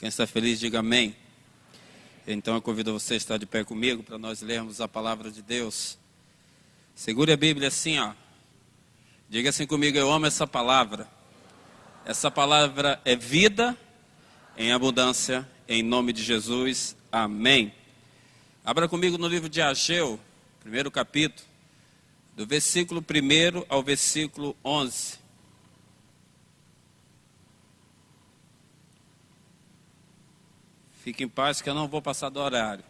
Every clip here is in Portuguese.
Quem está feliz, diga amém. Então eu convido você a estar de pé comigo para nós lermos a palavra de Deus. Segure a Bíblia assim, ó. Diga assim comigo: eu amo essa palavra. Essa palavra é vida em abundância, em nome de Jesus. Amém. Abra comigo no livro de Ageu, primeiro capítulo, do versículo 1 ao versículo 11. Fique em paz que eu não vou passar do horário.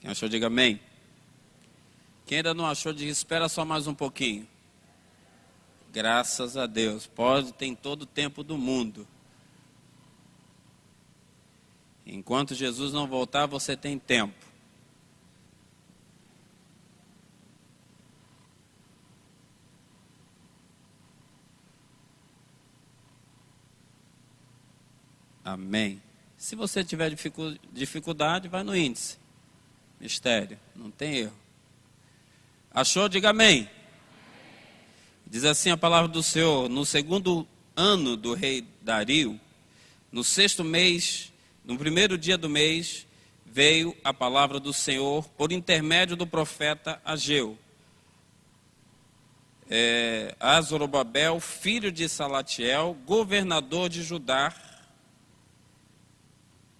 Quem achou, diga amém. Quem ainda não achou, diga espera só mais um pouquinho. Graças a Deus. Pode, tem todo o tempo do mundo. Enquanto Jesus não voltar, você tem tempo. Amém. Se você tiver dificuldade, vai no índice. Mistério, não tem erro. Achou? Diga amém. Diz assim a palavra do Senhor: no segundo ano do rei Dario, no sexto mês, no primeiro dia do mês, veio a palavra do Senhor por intermédio do profeta Ageu. A Zorobabel, filho de Salatiel, governador de Judá.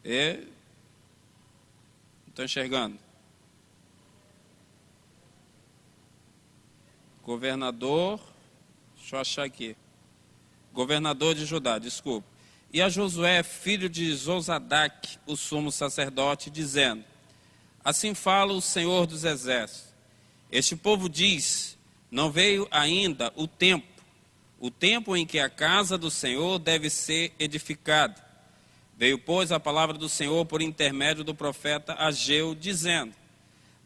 Não estou enxergando. Governador, deixa eu achar aqui. Governador de Judá, desculpa. E a Josué, filho de Josadaque, o sumo sacerdote, dizendo: assim fala o Senhor dos Exércitos. Este povo diz: não veio ainda o tempo em que a casa do Senhor deve ser edificada. Veio, pois, a palavra do Senhor por intermédio do profeta Ageu, dizendo: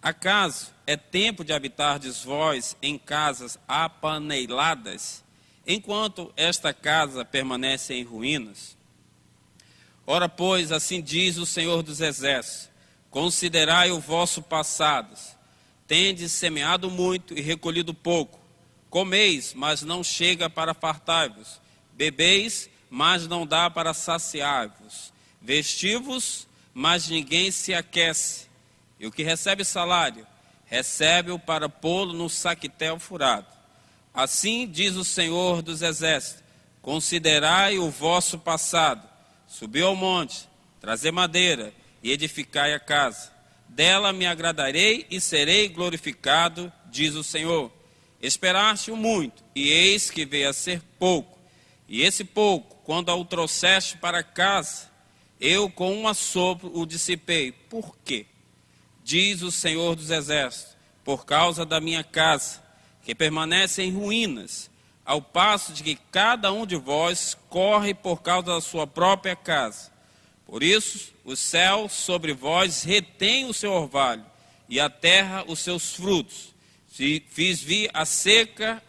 acaso é tempo de habitardes vós em casas apaneiladas, enquanto esta casa permanece em ruínas? Ora, pois, assim diz o Senhor dos Exércitos: considerai o vosso passado. Tendes semeado muito e recolhido pouco. Comeis, mas não chega para fartar-vos. Bebeis, mas não dá para saciar-vos. Vestivos, mas ninguém se aquece. E o que recebe salário, recebe-o para pô-lo no saquetel furado. Assim diz o Senhor dos Exércitos: considerai o vosso passado. Subi ao monte, trazei madeira e edificai a casa. Dela me agradarei e serei glorificado, diz o Senhor. Esperaste-o muito, e eis que veio a ser pouco. E esse pouco, quando o trouxeste para casa, eu com um assopro o dissipei. Por quê? Diz o Senhor dos Exércitos: por causa da minha casa, que permanece em ruínas, ao passo de que cada um de vós corre por causa da sua própria casa. Por isso, o céu sobre vós retém o seu orvalho, e a terra os seus frutos. Fiz vir a seca,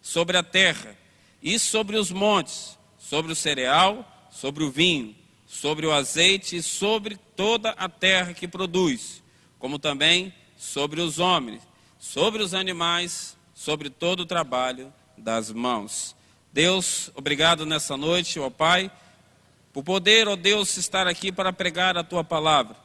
sobre a terra, e sobre os montes, sobre o cereal, sobre o vinho, sobre o azeite e sobre toda a terra que produz, como também sobre os homens, sobre os animais, sobre todo o trabalho das mãos. Deus, obrigado nessa noite, ó Pai, por poder, ó Deus, estar aqui para pregar a Tua palavra.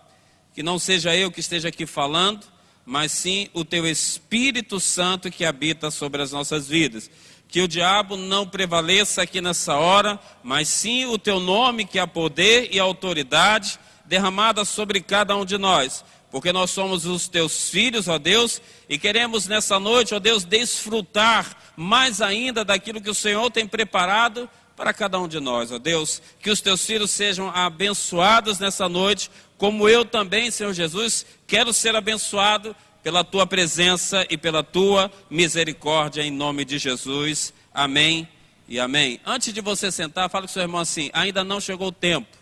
Que não seja eu que esteja aqui falando, mas sim o Teu Espírito Santo que habita sobre as nossas vidas. Que o diabo não prevaleça aqui nessa hora, mas sim o Teu nome, que há poder e autoridade derramada sobre cada um de nós. Porque nós somos os Teus filhos, ó Deus, e queremos nessa noite, ó Deus, desfrutar mais ainda daquilo que o Senhor tem preparado para cada um de nós, ó Deus. Que os Teus filhos sejam abençoados nessa noite, como eu também, Senhor Jesus, quero ser abençoado pela Tua presença e pela Tua misericórdia, em nome de Jesus. Amém e amém. Antes de você sentar, fala com o seu irmão assim: ainda não chegou o tempo.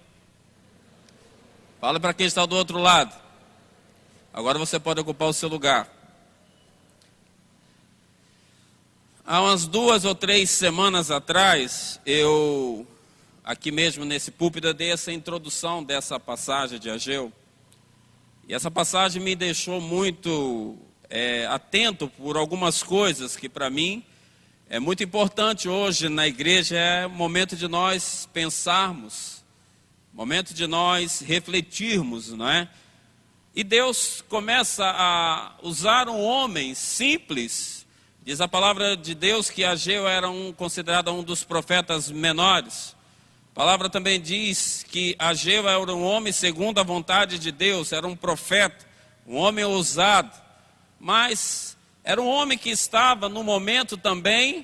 Fala para quem está do outro lado. Agora você pode ocupar o seu lugar. Há umas 2 ou 3 semanas atrás, eu, aqui mesmo nesse púlpito, dei essa introdução dessa passagem de Ageu. E essa passagem me deixou muito atento por algumas coisas que para mim é muito importante hoje na igreja. É o momento de nós pensarmos, momento de nós refletirmos, não é? E Deus começa a usar um homem simples. Diz a palavra de Deus que Ageu era considerado um dos profetas menores. A palavra também diz que Ageu era um homem segundo a vontade de Deus, era um profeta, um homem ousado. Mas era um homem que estava no momento também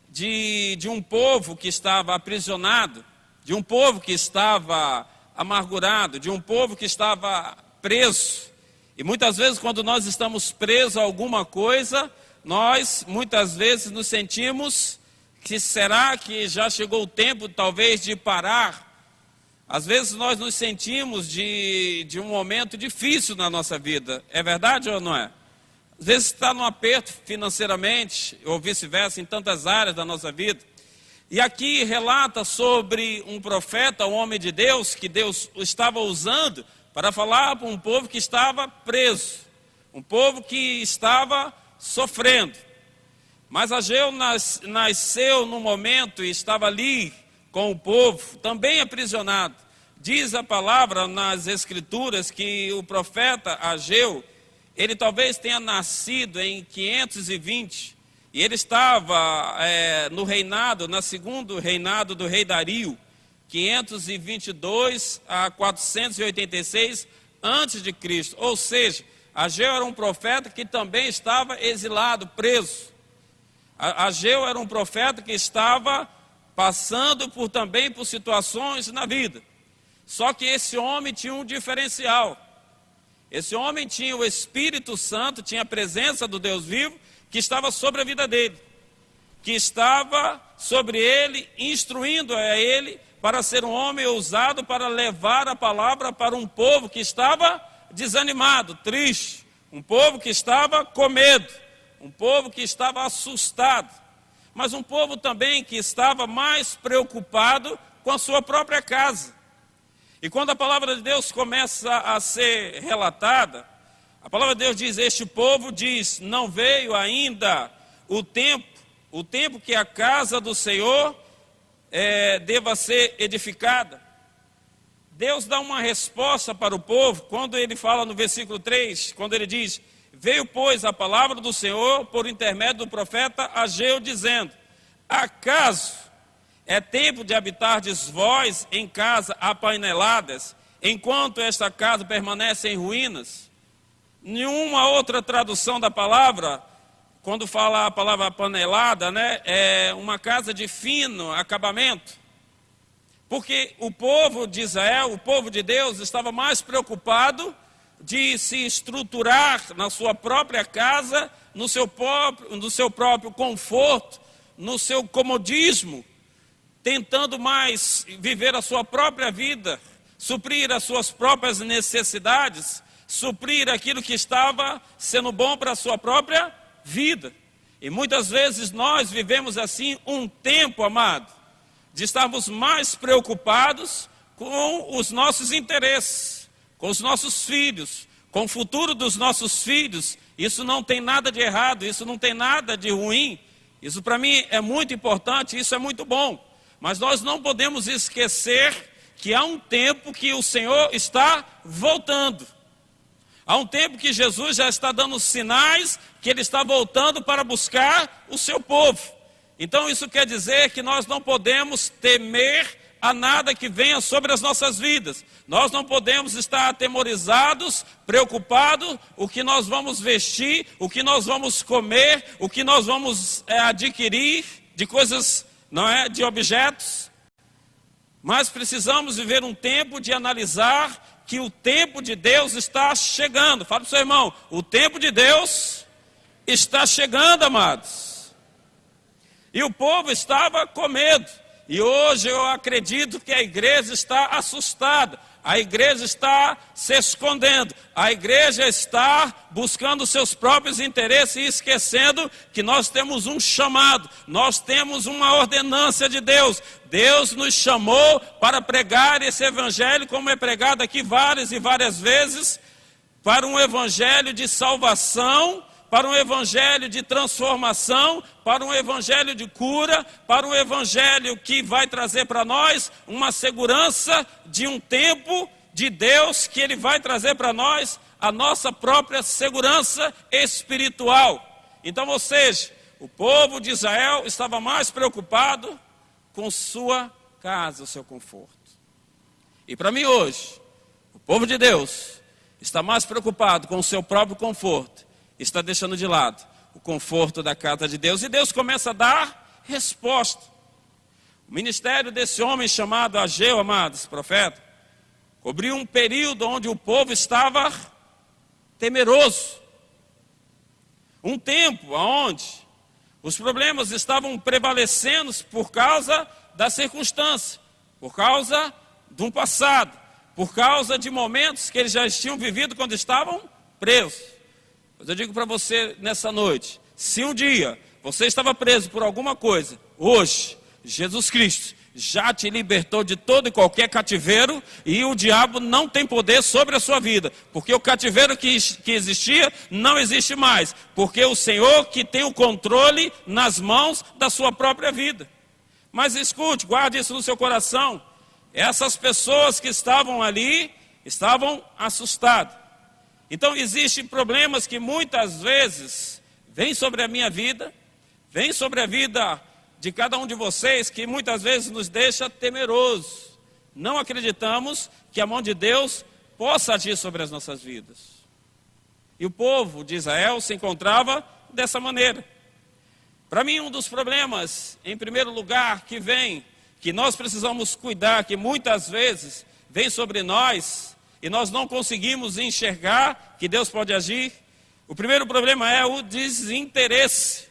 de um povo que estava aprisionado, de um povo que estava amargurado, de um povo que estava preso. E muitas vezes quando nós estamos presos a alguma coisa, nós muitas vezes nos sentimos que será que já chegou o tempo talvez de parar? Às vezes nós nos sentimos de um momento difícil na nossa vida. É verdade ou não é? Às vezes está num aperto financeiramente, ou vice-versa, em tantas áreas da nossa vida. E aqui relata sobre um profeta, um homem de Deus, que Deus estava usando para falar para um povo que estava preso, um povo que estava sofrendo. Mas Ageu nasceu num momento e estava ali com o povo, também aprisionado. Diz a palavra nas escrituras que o profeta Ageu, ele talvez tenha nascido em 520, e ele estava no segundo reinado do rei Dario, 522 a 486 antes de Cristo. Ou seja, Ageu era um profeta que também estava exilado, preso. Ageu era um profeta que estava passando também por situações na vida. Só que esse homem tinha um diferencial. Esse homem tinha o Espírito Santo, tinha a presença do Deus vivo, que estava sobre a vida dele, que estava sobre ele, instruindo a ele para ser um homem ousado, para levar a palavra para um povo que estava desanimado, triste, um povo que estava com medo, um povo que estava assustado, mas um povo também que estava mais preocupado com a sua própria casa. E quando a palavra de Deus começa a ser relatada, a palavra de Deus diz, este povo diz, não veio ainda o tempo que a casa do Senhor deva ser edificada. Deus dá uma resposta para o povo, quando ele fala no versículo 3, quando ele diz, veio pois a palavra do Senhor por intermédio do profeta Ageu, dizendo, acaso é tempo de habitardes vós em casa apaineladas, enquanto esta casa permanece em ruínas? Nenhuma outra tradução da palavra, quando fala a palavra apanelada, é uma casa de fino acabamento. Porque o povo de Israel, o povo de Deus, estava mais preocupado de se estruturar na sua própria casa, no seu próprio conforto, no seu comodismo, tentando mais viver a sua própria vida, suprir as suas próprias necessidades, suprir aquilo que estava sendo bom para a sua própria vida. E muitas vezes nós vivemos assim um tempo, amado, de estarmos mais preocupados com os nossos interesses, com os nossos filhos, com o futuro dos nossos filhos. Isso não tem nada de errado, isso não tem nada de ruim. Isso para mim é muito importante, isso é muito bom. Mas nós não podemos esquecer que há um tempo que o Senhor está voltando. Há um tempo que Jesus já está dando sinais que Ele está voltando para buscar o seu povo. Então isso quer dizer que nós não podemos temer a nada que venha sobre as nossas vidas. Nós não podemos estar atemorizados, preocupados, o que nós vamos vestir, o que nós vamos comer, o que nós vamos adquirir de coisas, de objetos. Mas precisamos viver um tempo de analisar que o tempo de Deus está chegando. Fala para o seu irmão, o tempo de Deus está chegando, amados. E o povo estava com medo. E hoje eu acredito que a igreja está assustada. A igreja está se escondendo. A igreja está buscando seus próprios interesses e esquecendo que nós temos um chamado. Nós temos uma ordenança de Deus. Deus nos chamou para pregar esse evangelho, como é pregado aqui várias e várias vezes, para um evangelho de salvação, para um evangelho de transformação, para um evangelho de cura, para um evangelho que vai trazer para nós uma segurança de um tempo de Deus, que Ele vai trazer para nós a nossa própria segurança espiritual. Então, ou seja, o povo de Israel estava mais preocupado com sua casa, o seu conforto. E para mim hoje, o povo de Deus está mais preocupado com o seu próprio conforto, está deixando de lado o conforto da casa de Deus. E Deus começa a dar resposta. O ministério desse homem chamado Ageu, amados, profeta, cobriu um período onde o povo estava temeroso. Um tempo onde os problemas estavam prevalecendo por causa da circunstância, por causa de um passado, por causa de momentos que eles já tinham vivido quando estavam presos. Mas eu digo para você nessa noite, se um dia você estava preso por alguma coisa, hoje, Jesus Cristo já te libertou de todo e qualquer cativeiro, e o diabo não tem poder sobre a sua vida, porque o cativeiro que existia não existe mais, porque o Senhor que tem o controle nas mãos da sua própria vida. Mas escute, guarde isso no seu coração, essas pessoas que estavam ali, estavam assustadas. Então existem problemas que muitas vezes vêm sobre a minha vida, vêm sobre a vida de cada um de vocês, que muitas vezes nos deixa temerosos. Não acreditamos que a mão de Deus possa agir sobre as nossas vidas. E o povo de Israel se encontrava dessa maneira. Para mim, um dos problemas, em primeiro lugar, que nós precisamos cuidar, que muitas vezes vem sobre nós, e nós não conseguimos enxergar que Deus pode agir. O primeiro problema é o desinteresse,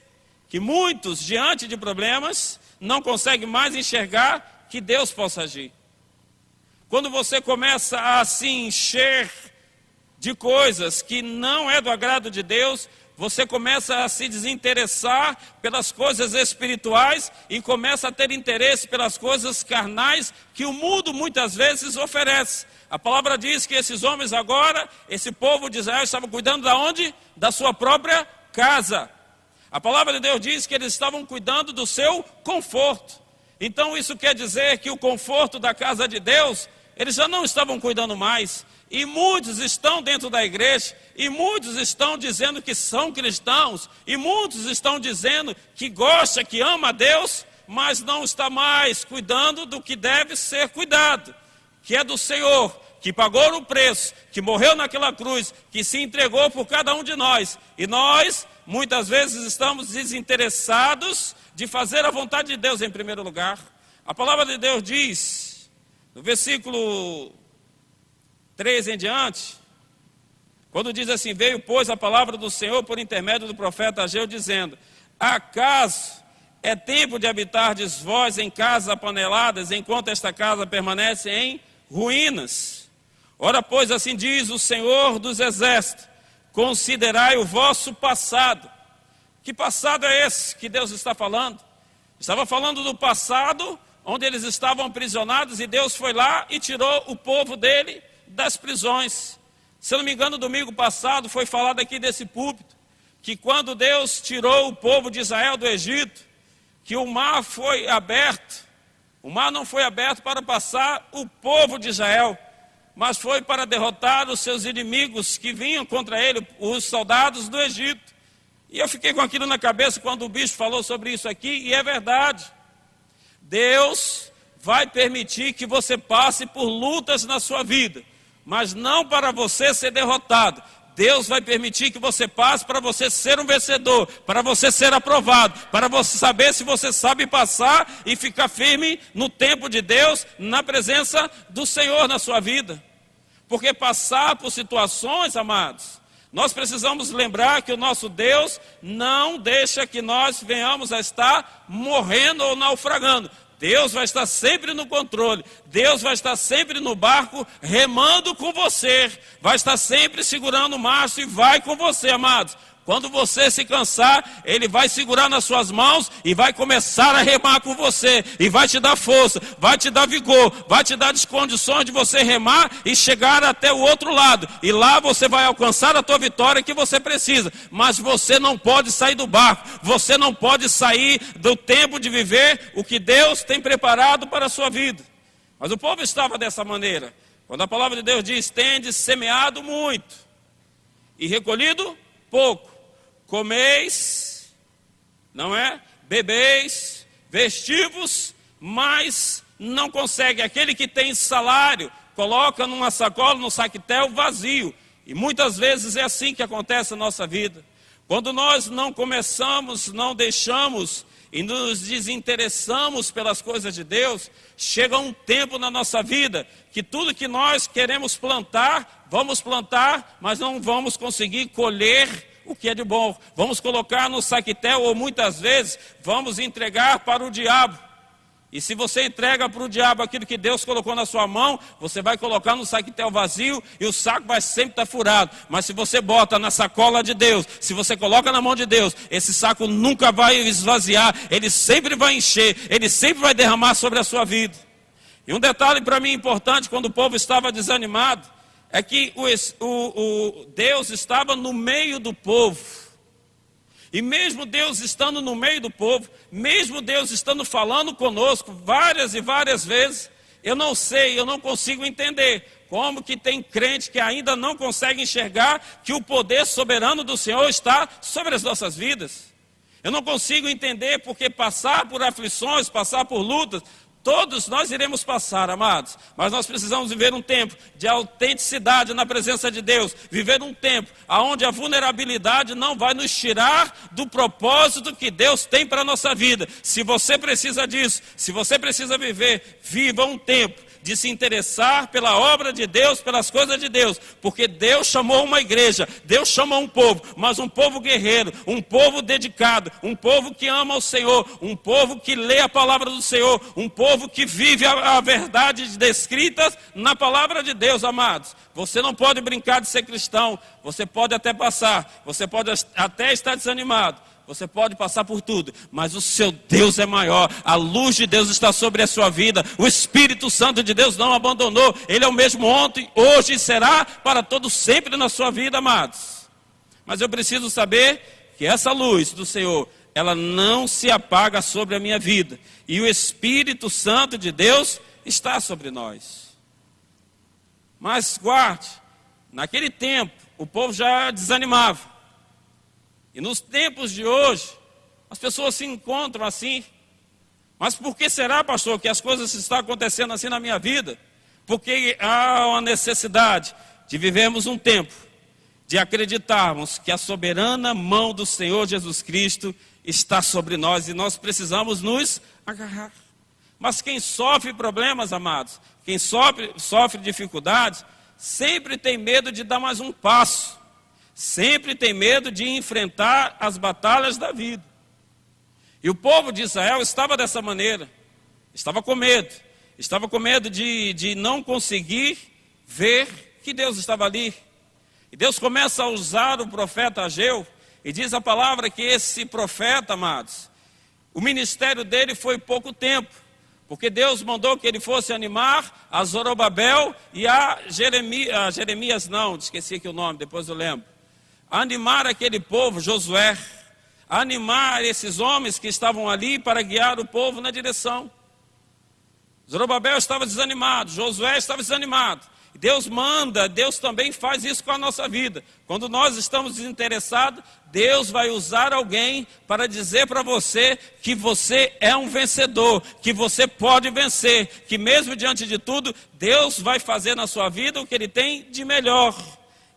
que muitos, diante de problemas, não conseguem mais enxergar que Deus possa agir. Quando você começa a se encher de coisas que não é do agrado de Deus, você começa a se desinteressar pelas coisas espirituais e começa a ter interesse pelas coisas carnais que o mundo muitas vezes oferece. A palavra diz que esses homens agora, esse povo de Israel, estavam cuidando da onde? Da sua própria casa. A palavra de Deus diz que eles estavam cuidando do seu conforto. Então isso quer dizer que o conforto da casa de Deus, eles já não estavam cuidando mais. E muitos estão dentro da igreja, e muitos estão dizendo que são cristãos, e muitos estão dizendo que gosta, que ama a Deus, mas não está mais cuidando do que deve ser cuidado, que é do Senhor, que pagou o preço, que morreu naquela cruz, que se entregou por cada um de nós. E nós, muitas vezes, estamos desinteressados de fazer a vontade de Deus em primeiro lugar. A palavra de Deus diz, no versículo 3 em diante, quando diz assim: veio, pois, a palavra do Senhor por intermédio do profeta Ageu, dizendo: acaso é tempo de habitardes vós em casas apaneladas, enquanto esta casa permanece em ruínas? Ora, pois, assim diz o Senhor dos Exércitos: considerai o vosso passado. Que passado é esse que Deus está falando? Estava falando do passado, onde eles estavam aprisionados, e Deus foi lá e tirou o povo dele das prisões. Se eu não me engano, domingo passado foi falado aqui desse púlpito, que quando Deus tirou o povo de Israel do Egito, que o mar foi aberto. O mar não foi aberto para passar o povo de Israel, mas foi para derrotar os seus inimigos que vinham contra ele, os soldados do Egito. E eu fiquei com aquilo na cabeça quando o bispo falou sobre isso aqui, e é verdade. Deus vai permitir que você passe por lutas na sua vida, mas não para você ser derrotado. Deus vai permitir que você passe para você ser um vencedor, para você ser aprovado, para você saber se você sabe passar e ficar firme no tempo de Deus, na presença do Senhor na sua vida. Porque passar por situações, amados, nós precisamos lembrar que o nosso Deus não deixa que nós venhamos a estar morrendo ou naufragando. Deus vai estar sempre no controle, Deus vai estar sempre no barco, remando com você, vai estar sempre segurando o mastro e vai com você, amados. Quando você se cansar, Ele vai segurar nas suas mãos e vai começar a remar com você. E vai te dar força, vai te dar vigor, vai te dar as condições de você remar e chegar até o outro lado. E lá você vai alcançar a tua vitória que você precisa. Mas você não pode sair do barco. Você não pode sair do tempo de viver o que Deus tem preparado para a sua vida. Mas o povo estava dessa maneira. Quando a palavra de Deus diz, tendes semeado muito e recolhido pouco. Comeis, não é? Bebeis, vestivos, mas não consegue. Aquele que tem salário, coloca numa sacola, num saquetel vazio. E muitas vezes é assim que acontece na nossa vida. Quando nós não começamos, não deixamos e nos desinteressamos pelas coisas de Deus, chega um tempo na nossa vida que tudo que nós queremos plantar, vamos plantar, mas não vamos conseguir colher o que é de bom. Vamos colocar no saquetel ou muitas vezes vamos entregar para o diabo. E se você entrega para o diabo aquilo que Deus colocou na sua mão, você vai colocar no saquetel vazio e o saco vai sempre estar furado. Mas se você bota na sacola de Deus, se você coloca na mão de Deus, esse saco nunca vai esvaziar, ele sempre vai encher, ele sempre vai derramar sobre a sua vida. E um detalhe para mim importante, quando o povo estava desanimado, é que Deus estava no meio do povo. E mesmo Deus estando no meio do povo, mesmo Deus estando falando conosco várias e várias vezes, eu não sei, eu não consigo entender como que tem crente que ainda não consegue enxergar que o poder soberano do Senhor está sobre as nossas vidas. Eu não consigo entender porque passar por aflições, passar por lutas, todos nós iremos passar, amados, mas nós precisamos viver um tempo de autenticidade na presença de Deus, viver um tempo onde a vulnerabilidade não vai nos tirar do propósito que Deus tem para a nossa vida. Se você precisa disso, se você precisa viver, viva um tempo de se interessar pela obra de Deus, pelas coisas de Deus, porque Deus chamou uma igreja, Deus chamou um povo, mas um povo guerreiro, um povo dedicado, um povo que ama o Senhor, um povo que lê a palavra do Senhor, um povo que vive a verdade descrita na palavra de Deus, amados. Você não pode brincar de ser cristão, você pode até passar, você pode até estar desanimado, você pode passar por tudo, mas o seu Deus é maior, a luz de Deus está sobre a sua vida, o Espírito Santo de Deus não abandonou, Ele é o mesmo ontem, hoje e será para todos sempre na sua vida, amados. Mas eu preciso saber que essa luz do Senhor, ela não se apaga sobre a minha vida, e o Espírito Santo de Deus está sobre nós. Mas guarde, naquele tempo o povo já desanimava. E nos tempos de hoje, as pessoas se encontram assim. Mas por que será, pastor, que as coisas estão acontecendo assim na minha vida? Porque há uma necessidade de vivermos um tempo, de acreditarmos que a soberana mão do Senhor Jesus Cristo está sobre nós e nós precisamos nos agarrar. Mas quem sofre problemas, amados, quem sofre dificuldades, sempre tem medo de dar mais um passo. Sempre tem medo de enfrentar as batalhas da vida. E o povo de Israel estava dessa maneira. Estava com medo. Estava com medo de não conseguir ver que Deus estava ali. E Deus começa a usar o profeta Ageu. E diz a palavra que esse profeta, amados, o ministério dele foi pouco tempo. Porque Deus mandou que ele fosse animar a Zorobabel e a Jeremias, não, esqueci aqui o nome, depois eu lembro. Animar aquele povo, Josué, animar esses homens que estavam ali para guiar o povo na direção. Zorobabel estava desanimado, Josué estava desanimado. Deus manda, Deus também faz isso com a nossa vida. Quando nós estamos desinteressados, Deus vai usar alguém para dizer para você que você é um vencedor, que você pode vencer, que mesmo diante de tudo, Deus vai fazer na sua vida o que Ele tem de melhor.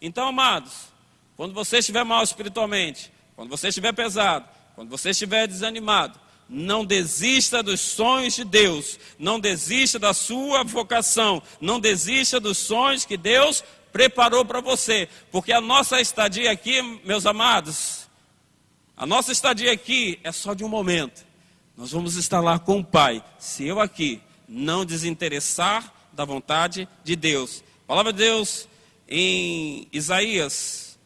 Então, amados, quando você estiver mal espiritualmente, quando você estiver pesado, quando você estiver desanimado, não desista dos sonhos de Deus, não desista da sua vocação, não desista dos sonhos que Deus preparou para você, porque a nossa estadia aqui, meus amados, a nossa estadia aqui é só de um momento. Nós vamos estar lá com o Pai, se eu aqui não desinteressar da vontade de Deus. A palavra de Deus em Isaías,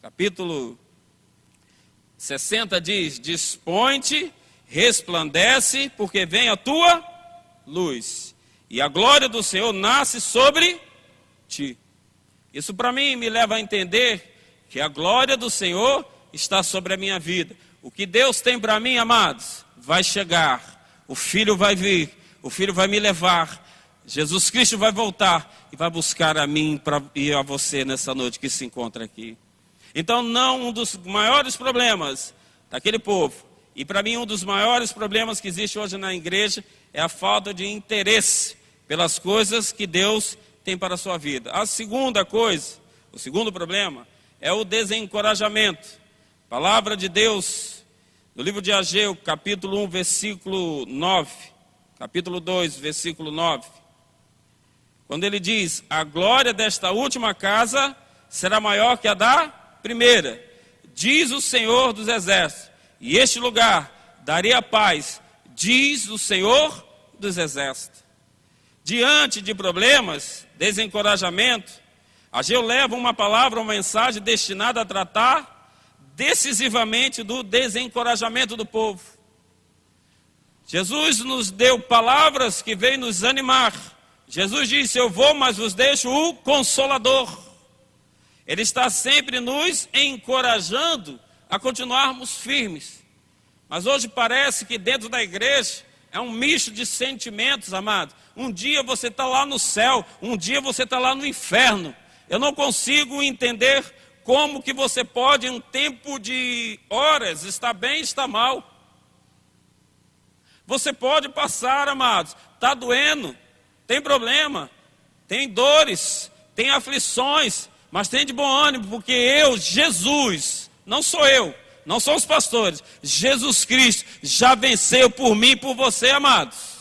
capítulo 60 diz: dispõe-te, resplandece, porque vem a tua luz, e a glória do Senhor nasce sobre ti. Isso para mim me leva a entender que a glória do Senhor está sobre a minha vida. O que Deus tem para mim, amados, vai chegar. O Filho vai vir, o Filho vai me levar. Jesus Cristo vai voltar e vai buscar a mim e a você nessa noite que se encontra aqui. Então, um dos maiores problemas daquele povo, e para mim um dos maiores problemas que existe hoje na igreja, é a falta de interesse pelas coisas que Deus tem para a sua vida. A segunda coisa, o segundo problema, é o desencorajamento. Palavra de Deus, no livro de Ageu, capítulo 1, versículo 9, capítulo 2, versículo 9, quando ele diz: a glória desta última casa será maior que a da primeira, diz o Senhor dos exércitos, e este lugar daria paz, diz o Senhor dos exércitos. Diante de problemas, desencorajamento, Ageu leva uma palavra, uma mensagem destinada a tratar decisivamente do desencorajamento do povo. Jesus nos deu palavras que vêm nos animar. Jesus disse: eu vou, mas vos deixo o Consolador. Ele está sempre nos encorajando a continuarmos firmes. Mas hoje parece que dentro da igreja é um misto de sentimentos, amados. Um dia você está lá no céu, um dia você está lá no inferno. Eu não consigo entender como que você pode, em um tempo de horas, estar bem, estar mal. Você pode passar, amados, está doendo, tem problema, tem dores, tem aflições, mas tem de bom ânimo, porque eu, Jesus, não sou eu, não são os pastores, Jesus Cristo já venceu por mim e por você, amados.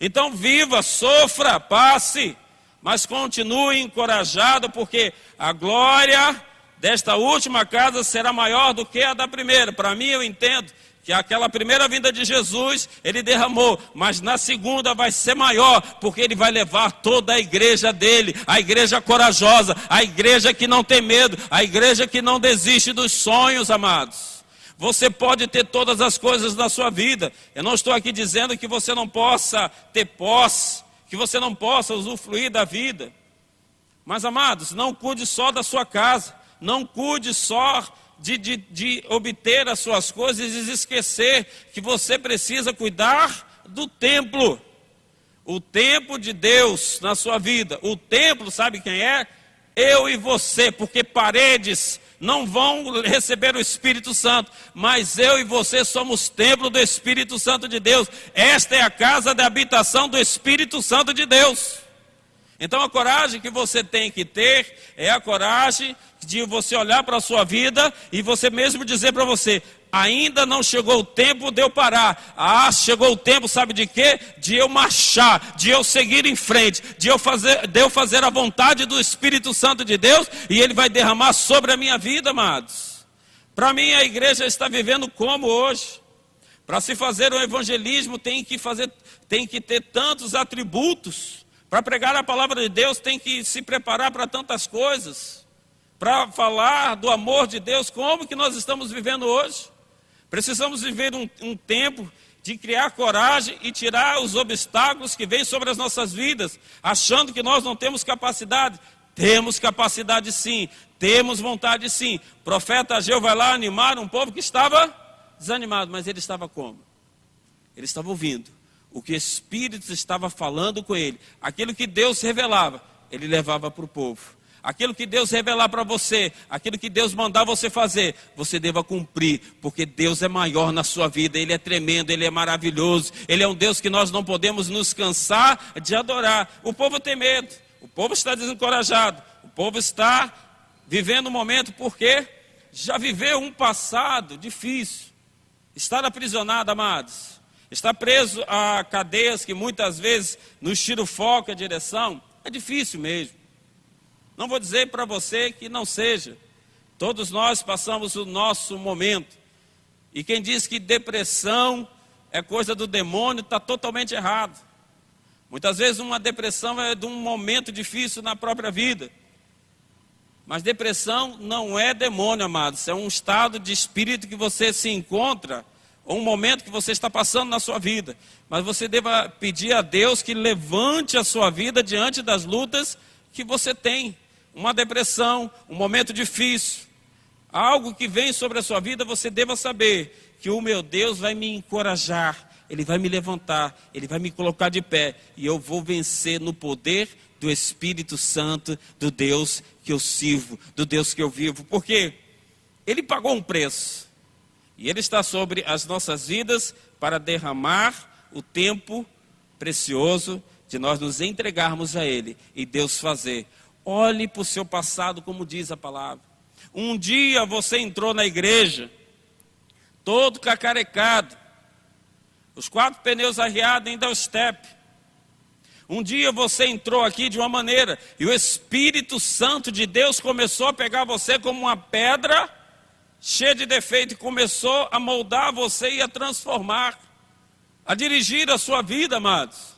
Então viva, sofra, passe, mas continue encorajado, porque a glória desta última casa será maior do que a da primeira. Para mim, eu entendo que aquela primeira vinda de Jesus, ele derramou, mas na segunda vai ser maior, porque ele vai levar toda a igreja dele, a igreja corajosa, a igreja que não tem medo, a igreja que não desiste dos sonhos, amados. Você pode ter todas as coisas na sua vida. Eu não estou aqui dizendo que você não possa ter posse, que você não possa usufruir da vida. Mas, amados, não cuide só da sua casa, não cuide só de obter as suas coisas e esquecer que você precisa cuidar do templo. O templo de Deus na sua vida. O templo, sabe quem é? Eu e você, porque paredes não vão receber o Espírito Santo, mas eu e você somos templo do Espírito Santo de Deus. Esta é a casa de habitação do Espírito Santo de Deus. Então a coragem que você tem que ter é a coragem de você olhar para a sua vida e você mesmo dizer para você: ainda não chegou o tempo de eu parar. Ah, chegou o tempo, sabe de quê? De eu marchar, de eu seguir em frente, de eu fazer a vontade do Espírito Santo de Deus, e Ele vai derramar sobre a minha vida, amados. Para mim, a igreja está vivendo como hoje? Para se fazer o evangelismo tem que ter tantos atributos. Para pregar a palavra de Deus tem que se preparar para tantas coisas. Para falar do amor de Deus, como que nós estamos vivendo hoje? Precisamos viver um tempo de criar coragem e tirar os obstáculos que vêm sobre as nossas vidas, achando que nós não temos capacidade. Temos capacidade sim, temos vontade sim. O profeta Ageu vai lá animar um povo que estava desanimado, mas ele estava como? Ele estava ouvindo o que o Espírito estava falando com ele. Aquilo que Deus revelava, ele levava para o povo. Aquilo que Deus revelar para você, aquilo que Deus mandar você fazer, você deva cumprir, porque Deus é maior na sua vida, Ele é tremendo, Ele é maravilhoso, Ele é um Deus que nós não podemos nos cansar de adorar. O povo tem medo, o povo está desencorajado, o povo está vivendo um momento porque já viveu um passado difícil. Estar aprisionado, amados, estar preso a cadeias que muitas vezes nos tiram o foco e a direção, é difícil mesmo. Não vou dizer para você que não seja. Todos nós passamos o nosso momento. E quem diz que depressão é coisa do demônio, está totalmente errado. Muitas vezes uma depressão é de um momento difícil na própria vida. Mas depressão não é demônio, amados. É um estado de espírito que você se encontra, ou um momento que você está passando na sua vida. Mas você deva pedir a Deus que levante a sua vida diante das lutas que você tem. Uma depressão, um momento difícil, algo que vem sobre a sua vida, você deva saber que o meu Deus vai me encorajar, Ele vai me levantar, Ele vai me colocar de pé, e eu vou vencer no poder do Espírito Santo, do Deus que eu sirvo, do Deus que eu vivo, porque Ele pagou um preço, e Ele está sobre as nossas vidas para derramar o tempo precioso de nós nos entregarmos a Ele, e Deus fazer. Olhe para o seu passado, como diz a palavra. Um dia você entrou na igreja, todo cacarecado, os 4 pneus arriados ainda ao step. Um dia você entrou aqui de uma maneira, e o Espírito Santo de Deus começou a pegar você como uma pedra cheia de defeito, e começou a moldar você e a transformar, a dirigir a sua vida, amados.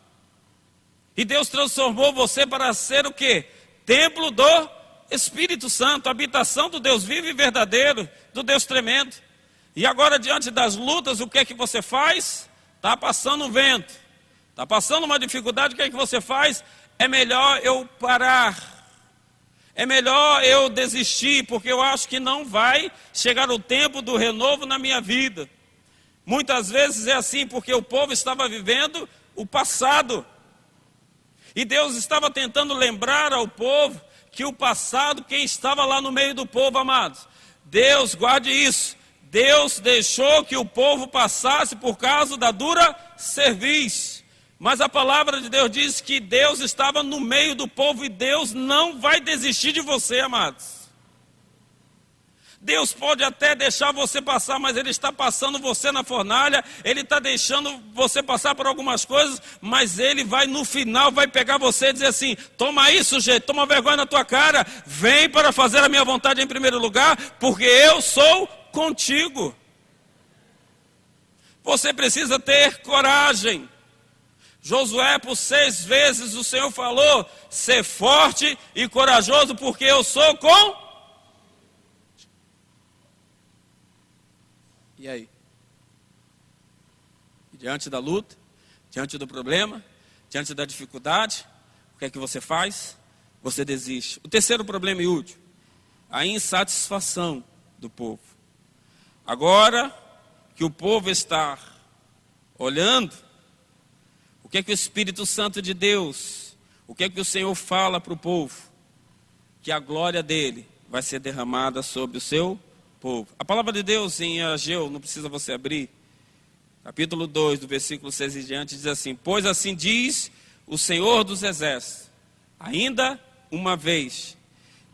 E Deus transformou você para ser o quê? Templo do Espírito Santo, habitação do Deus vivo e verdadeiro, do Deus tremendo. E agora, diante das lutas, o que é que você faz? Está passando um vento, está passando uma dificuldade, o que é que você faz? É melhor eu parar, é melhor eu desistir, porque eu acho que não vai chegar o tempo do renovo na minha vida. Muitas vezes é assim, porque o povo estava vivendo o passado. E Deus estava tentando lembrar ao povo que o passado, quem estava lá no meio do povo, amados, Deus, guarde isso, Deus deixou que o povo passasse por causa da dura cerviz. Mas a palavra de Deus diz que Deus estava no meio do povo, e Deus não vai desistir de você, amados. Deus pode até deixar você passar, mas Ele está passando você na fornalha, Ele está deixando você passar por algumas coisas, mas Ele vai no final, vai pegar você e dizer assim: toma aí, sujeito, toma vergonha na tua cara, vem para fazer a minha vontade em primeiro lugar, porque eu sou contigo. Você precisa ter coragem. Josué, por 6 vezes o Senhor falou: ser forte e corajoso, porque eu sou com... E aí? Diante da luta, diante do problema, diante da dificuldade, o que é que você faz? Você desiste. O terceiro problema e último, a insatisfação do povo. Agora que o povo está olhando, o que é que o Espírito Santo de Deus, o que é que o Senhor fala para o povo? Que a glória dele vai ser derramada sobre o seu povo. A palavra de Deus em Ageu, não precisa você abrir, capítulo 2, do versículo 6 em diante, diz assim: pois assim diz o Senhor dos Exércitos, ainda uma vez,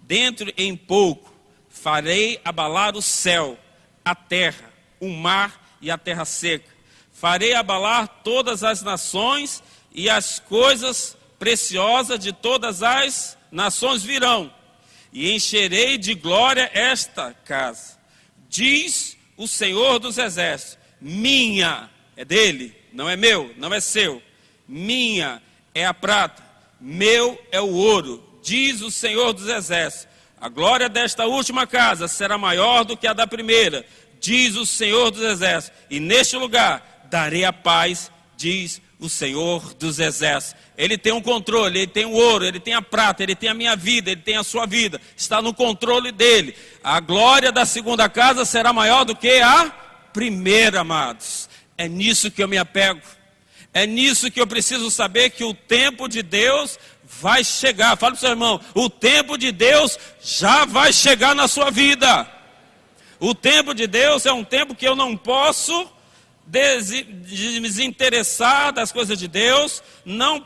dentro em pouco, farei abalar o céu, a terra, o mar e a terra seca. Farei abalar todas as nações, e as coisas preciosas de todas as nações virão, e encherei de glória esta casa. Diz o Senhor dos Exércitos: minha, é dele, não é meu, não é seu. Minha é a prata, meu é o ouro, diz o Senhor dos Exércitos. A glória desta última casa será maior do que a da primeira, diz o Senhor dos Exércitos. E neste lugar darei a paz, diz o Senhor dos Exércitos. Ele tem um controle, Ele tem o ouro, Ele tem a prata, Ele tem a minha vida, Ele tem a sua vida, está no controle dEle. A glória da segunda casa será maior do que a primeira, amados. É nisso que eu me apego, é nisso que eu preciso saber, que o tempo de Deus vai chegar. Fala para o seu irmão: o tempo de Deus já vai chegar na sua vida. O tempo de Deus é um tempo que eu não posso desinteressar das coisas de Deus, não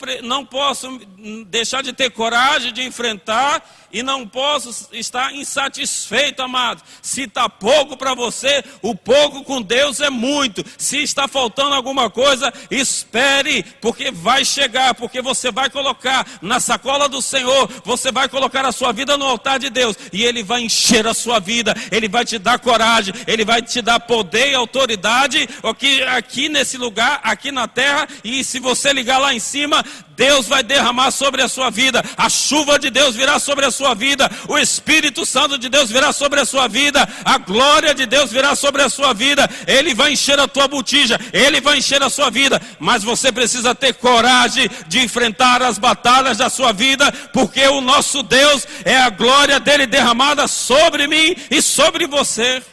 posso deixar de ter coragem de enfrentar, e não posso estar insatisfeito, amado. Se está pouco para você, o pouco com Deus é muito. Se está faltando alguma coisa, espere, porque vai chegar, porque você vai colocar na sacola do Senhor, você vai colocar a sua vida no altar de Deus, e Ele vai encher a sua vida, Ele vai te dar coragem, Ele vai te dar poder e autoridade, ok? aqui nesse lugar, aqui na terra, e se você ligar lá em cima, Deus vai derramar sobre a sua vida, a chuva de Deus virá sobre a sua vida, o Espírito Santo de Deus virá sobre a sua vida, a glória de Deus virá sobre a sua vida, Ele vai encher a tua botija, Ele vai encher a sua vida, mas você precisa ter coragem de enfrentar as batalhas da sua vida, porque o nosso Deus é a glória dele derramada sobre mim e sobre você.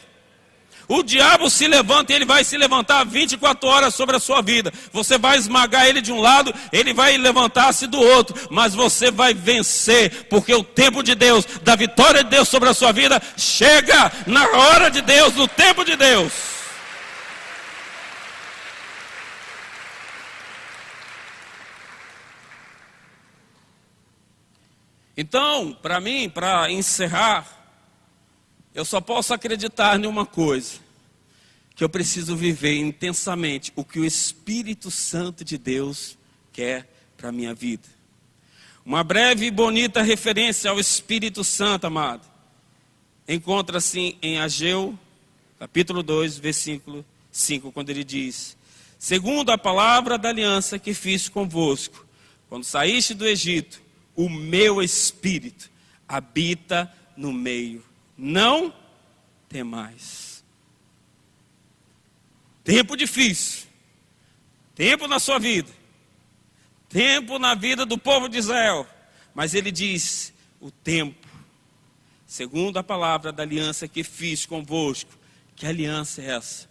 O diabo se levanta e ele vai se levantar 24 horas sobre a sua vida. Você vai esmagar ele de um lado, ele vai levantar-se do outro. Mas você vai vencer, porque o tempo de Deus, da vitória de Deus sobre a sua vida, chega na hora de Deus, no tempo de Deus. Então, para mim, para encerrar, eu só posso acreditar em uma coisa, que eu preciso viver intensamente o que o Espírito Santo de Deus quer para a minha vida. Uma breve e bonita referência ao Espírito Santo, amado, encontra-se em Ageu, capítulo 2, versículo 5, quando ele diz: segundo a palavra da aliança que fiz convosco, quando saíste do Egito, o meu Espírito habita no meio. Não temais. Tempo difícil, tempo na sua vida, tempo na vida do povo de Israel, mas ele diz: o tempo, segundo a palavra da aliança que fiz convosco. Que aliança é essa?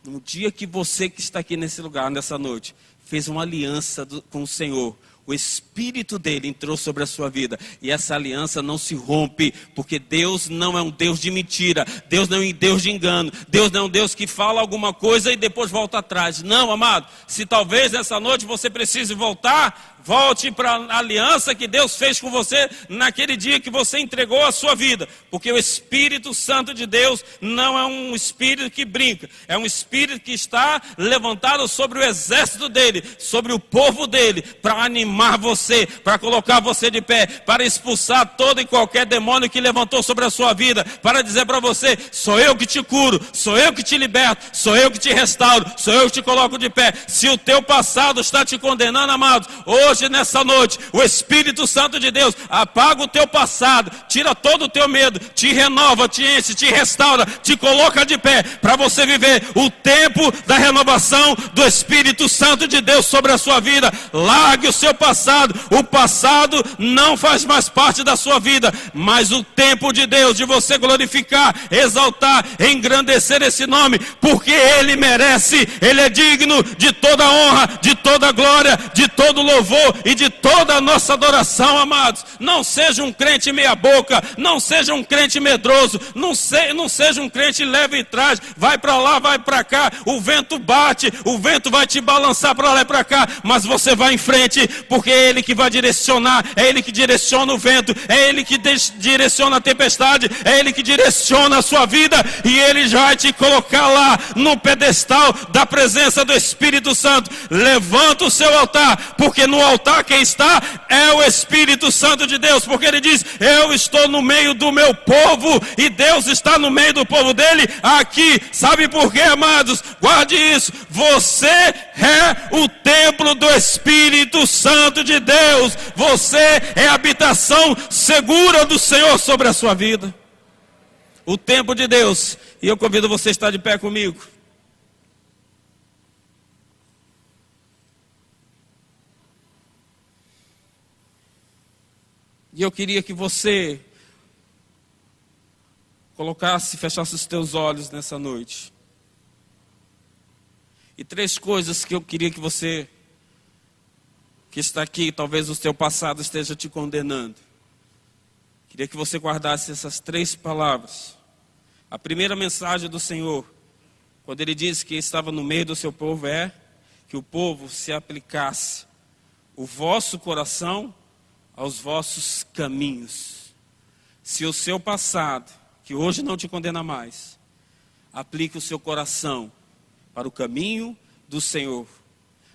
No dia que você que está aqui nesse lugar, nessa noite, fez uma aliança com o Senhor, o Espírito dele entrou sobre a sua vida. E essa aliança não se rompe, porque Deus não é um Deus de mentira. Deus não é um Deus de engano. Deus não é um Deus que fala alguma coisa e depois volta atrás. Não, amado. Se talvez nessa noite você precise voltar, volte para a aliança que Deus fez com você naquele dia que você entregou a sua vida. Porque o Espírito Santo de Deus não é um Espírito que brinca. É um Espírito que está levantado sobre o exército dele, sobre o povo dele, para animar você, para colocar você de pé, para expulsar todo e qualquer demônio que levantou sobre a sua vida, para dizer para você: sou eu que te curo, sou eu que te liberto, sou eu que te restauro, sou eu que te coloco de pé. Se o teu passado está te condenando, amados, hoje nessa noite, o Espírito Santo de Deus apaga o teu passado, tira todo o teu medo, te renova, te enche, te restaura, te coloca de pé, para você viver o tempo da renovação do Espírito Santo de Deus sobre a sua vida. Largue o seu passado. O passado não faz mais parte da sua vida, mas o tempo de Deus, de você glorificar, exaltar, engrandecer esse nome, porque Ele merece, Ele é digno de toda honra, de toda glória, de todo louvor e de toda a nossa adoração, amados. Não seja um crente meia boca, não seja um crente medroso, não seja um crente leve e traz, vai para lá, vai para cá, o vento bate, o vento vai te balançar para lá e para cá, mas você vai em frente, porque é Ele que vai direcionar, é Ele que direciona o vento, é Ele que direciona a tempestade, é Ele que direciona a sua vida, e Ele já vai te colocar lá no pedestal da presença do Espírito Santo. Levanta o seu altar, porque no altar quem está é o Espírito Santo de Deus, porque Ele diz: eu estou no meio do meu povo, e Deus está no meio do povo dele aqui. Sabe por quê, amados? Guarde isso: você é o templo do Espírito Santo de Deus, você é a habitação segura do Senhor sobre a sua vida. O tempo de Deus, e eu convido você a estar de pé comigo. E eu queria que você fechasse os teus olhos nessa noite. E 3 coisas que eu queria que você, que está aqui, talvez o seu passado esteja te condenando. Queria que você guardasse essas 3 palavras. A primeira mensagem do Senhor, quando Ele disse que estava no meio do seu povo, é que o povo se aplicasse o vosso coração aos vossos caminhos. Se o seu passado, que hoje não te condena mais, aplique o seu coração para o caminho do Senhor.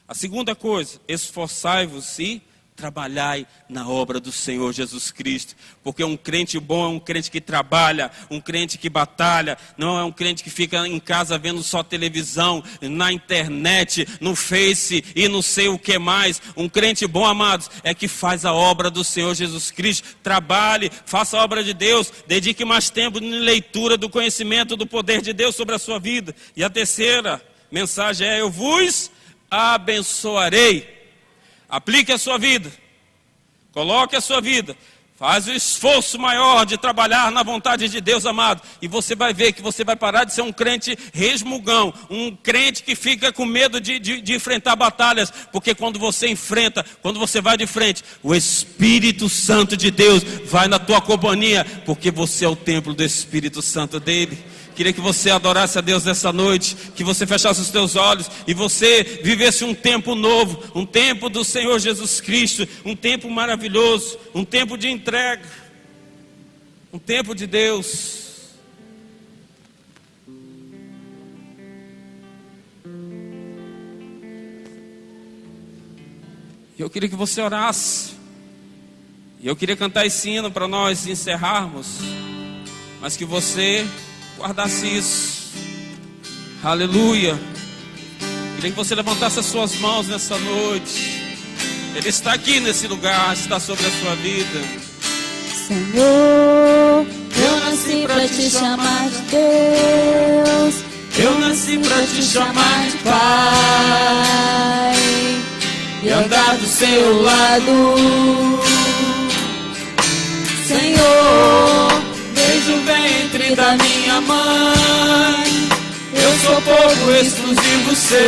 A segunda coisa: esforçai-vos e trabalhai na obra do Senhor Jesus Cristo. Porque um crente bom é um crente que trabalha, um crente que batalha, não é um crente que fica em casa vendo só televisão, na internet, no Face e não sei o que mais. Um crente bom, amados, é que faz a obra do Senhor Jesus Cristo. Trabalhe, faça a obra de Deus, dedique mais tempo na leitura do conhecimento do poder de Deus sobre a sua vida. E a terceira mensagem é: eu vos abençoarei. Aplique a sua vida, coloque a sua vida, faz o esforço maior de trabalhar na vontade de Deus, amado, e você vai ver que você vai parar de ser um crente resmungão, um crente que fica com medo de enfrentar batalhas, porque quando você enfrenta, quando você vai de frente, o Espírito Santo de Deus vai na tua companhia, porque você é o templo do Espírito Santo dele. Queria que você adorasse a Deus nessa noite, que você fechasse os teus olhos e você vivesse um tempo novo, um tempo do Senhor Jesus Cristo, um tempo maravilhoso, um tempo de entrega, um tempo de Deus. E eu queria que você orasse, e eu queria cantar esse hino para nós encerrarmos, mas que você guardasse isso. Aleluia. Queria que você levantasse as suas mãos nessa noite. Ele está aqui nesse lugar, está sobre a sua vida. Senhor, eu nasci para te chamar de Deus, Eu nasci para te chamar de Pai, e andar do seu lado. Senhor, desde o ventre da minha mãe, eu sou povo exclusivo seu.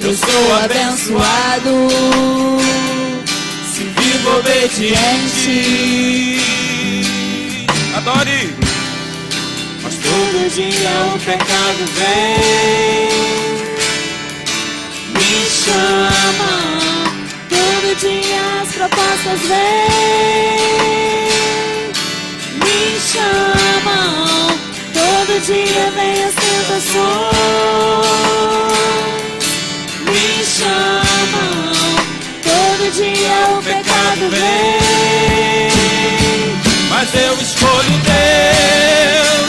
Eu sou abençoado, se vivo obediente. Adore. Mas todo dia o pecado vem, me chama. Todo dia as propostas vêm, me chamam. Todo dia vem as tentações, me chamam. Todo dia o pecado vem, Mas eu escolho Deus,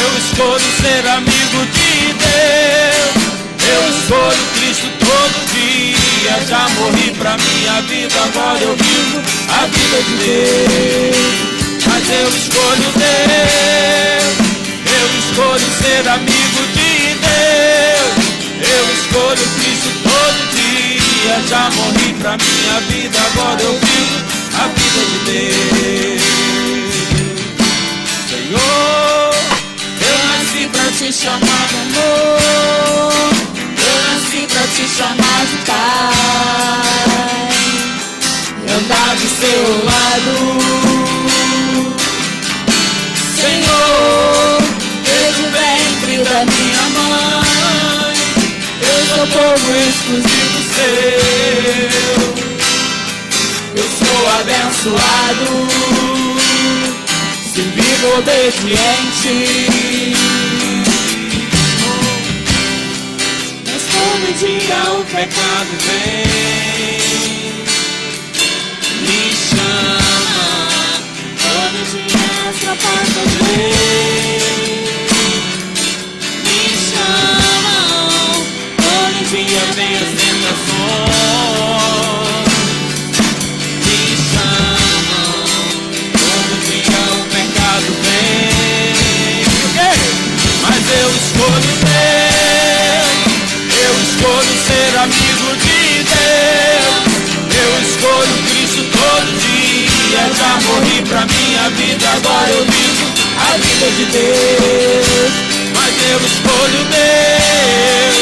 eu escolho ser amigo de Deus, eu escolho Cristo todo dia. Já morri pra minha vida, agora eu vivo a vida de Deus. Mas eu escolho Deus, eu escolho ser amigo de Deus, eu escolho Cristo todo dia. Já morri pra minha vida, agora eu vivo a vida de Deus. Senhor, eu nasci pra te chamar de amor, eu nasci pra te chamar de Pai, e andar do seu lado. Senhor, desde o ventre da minha mãe, eu sou povo exclusivo seu. Eu sou abençoado, se vivo obediente. Mas todo dia o pecado vem, me chama. Todo dia as propostas vêm, me chamam. Todo dia vem as tentações, me chamam. Todo dia o pecado vem. mas eu escolho Deus, eu escolho ser amigo de Deus, eu escolho Cristo todo dia. Já morri pra minha vida, agora eu vivo a vida de Deus. Mas eu escolho Deus,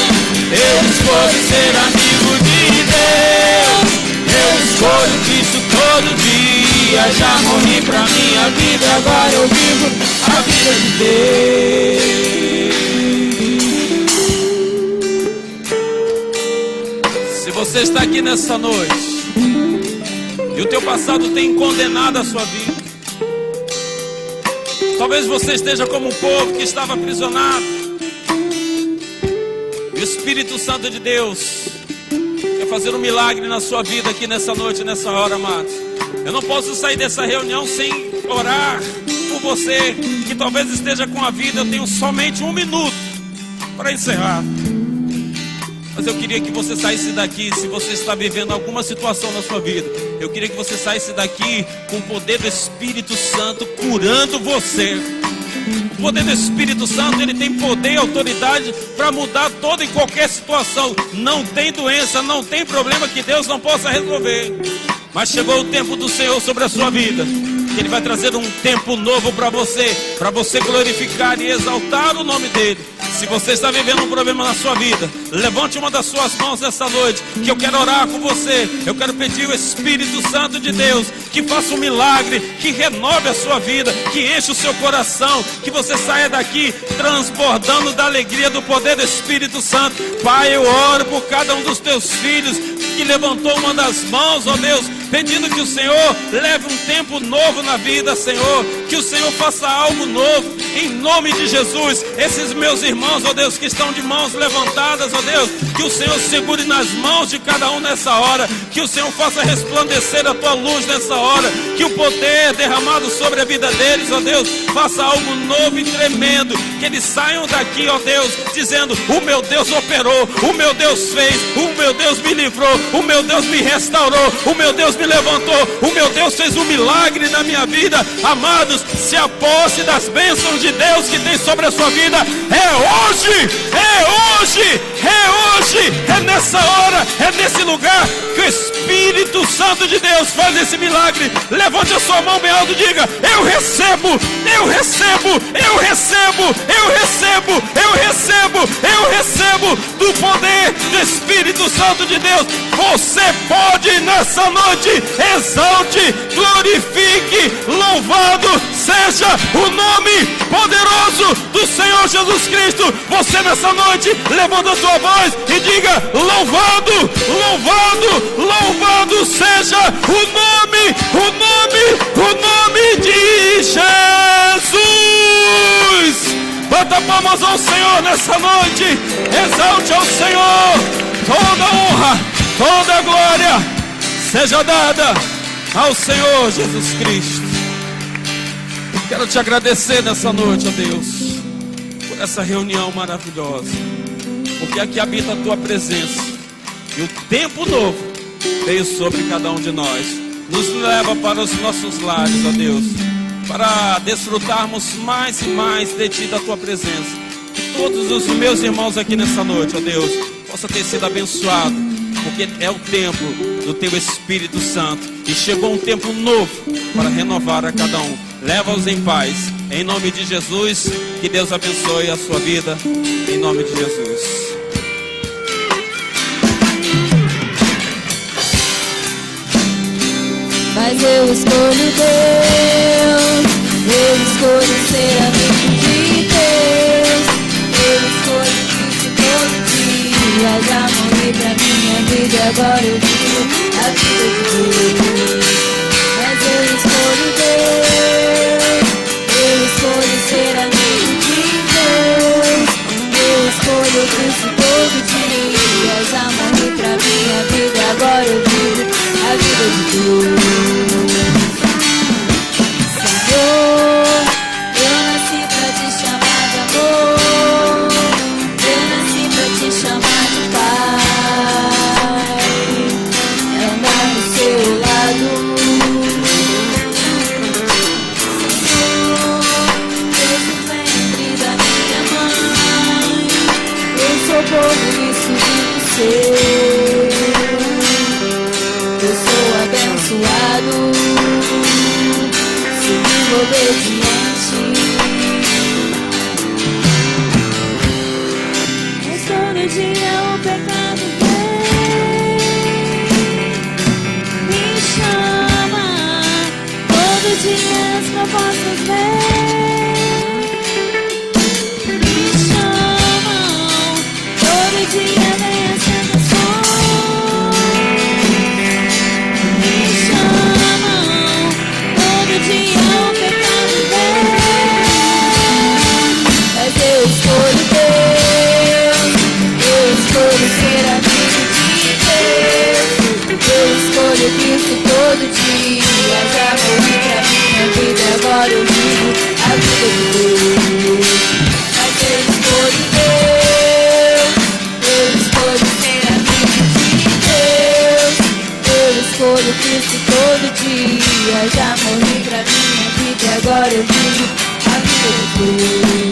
eu escolho ser amigo de Deus, eu escolho Cristo todo dia. Já morri pra minha vida, agora eu vivo a vida de Deus. Se você está aqui nessa noite e o teu passado tem condenado a sua vida, talvez você esteja como um povo que estava aprisionado, e o Espírito Santo de Deus quer quer fazer um milagre na sua vida aqui nessa noite, nessa hora, amados. Eu não posso sair dessa reunião sem orar por você que talvez esteja com a vida. Eu tenho somente 1 minuto para encerrar. Mas eu queria que você saísse daqui, se você está vivendo alguma situação na sua vida, eu queria que você saísse daqui com o poder do Espírito Santo curando você. O poder do Espírito Santo, ele tem poder e autoridade para mudar toda e qualquer situação. Não tem doença, não tem problema que Deus não possa resolver. Mas chegou o tempo do Senhor sobre a sua vida. Ele vai trazer um tempo novo para você glorificar e exaltar o nome dele. Se você está vivendo um problema na sua vida, levante uma das suas mãos nessa noite, que eu quero orar com você. Eu quero pedir o Espírito Santo de Deus que faça um milagre, que renove a sua vida, que enche o seu coração, que você saia daqui transbordando da alegria do poder do Espírito Santo. Pai, eu oro por cada um dos teus filhos que levantou uma das mãos, ó Deus, pedindo que o Senhor leve um tempo novo na vida, Senhor, que o Senhor faça algo novo, em nome de Jesus. Esses meus irmãos, ó Deus, que estão de mãos levantadas, ó Deus, que o Senhor segure nas mãos de cada um nessa hora, que o Senhor faça resplandecer a tua luz nessa hora, que o poder derramado sobre a vida deles, ó Deus, faça algo novo e tremendo, que eles saiam daqui, ó Deus, dizendo: o meu Deus operou, o meu Deus fez, o meu Deus me livrou, o meu Deus me restaurou, o meu Deus me levantou, o meu Deus fez um milagre na minha vida. Amados, se aposte das bênçãos de Deus que tem sobre a sua vida. É hoje, é hoje, é hoje, é nessa hora, é nesse lugar que o Espírito Santo de Deus faz esse milagre. Levante a sua mão bem alto e diga: eu recebo, eu recebo, eu recebo, eu recebo, eu recebo, eu recebo do poder do Espírito Santo de Deus. Você pode nessa noite, exalte, glorifique, louvado seja o nome poderoso do Senhor Jesus Cristo. Você nessa noite, levanta a sua voz e diga: louvado, louvado, louvado seja o nome de Jesus. Bata palmas ao Senhor nessa noite, exalte ao Senhor. Toda honra, toda glória seja dada ao Senhor Jesus Cristo. Quero te agradecer nessa noite, ó Deus, por essa reunião maravilhosa, porque aqui habita a tua presença e o tempo novo veio sobre cada um de nós. Nos leva para os nossos lares, ó Deus, para desfrutarmos mais e mais de ti, da tua presença. Que todos os meus irmãos aqui nessa noite, ó Deus, possa ter sido abençoado, porque é o tempo do teu Espírito Santo e chegou um tempo novo para renovar a cada um. Leva-os em paz, em nome de Jesus. Que Deus abençoe a sua vida, em nome de Jesus. Mas eu escolho Deus, eu escolho ser amigo de Deus, eu escolho Cristo todo dia. Já morri pra minha vida e agora eu vivo a vida de Deus. Mas eu escolho Deus, eu escolho ser amigo de Deus, eu escolho Cristo todo dia. Já morri pra minha vida e agora eu vivo a vida de Deus. Senhor, eu nasci pra te chamar de amor, eu nasci pra te chamar de Pai, é andar no seu lado. Cristo todo dia. Já morri pra minha vida e agora eu vivo a vida de Deus. Mas eu escolho Deus, eu escolho ser amigo de Deus. Eu escolho Cristo todo dia. Já morri pra minha vida e agora eu vivo a vida de Deus.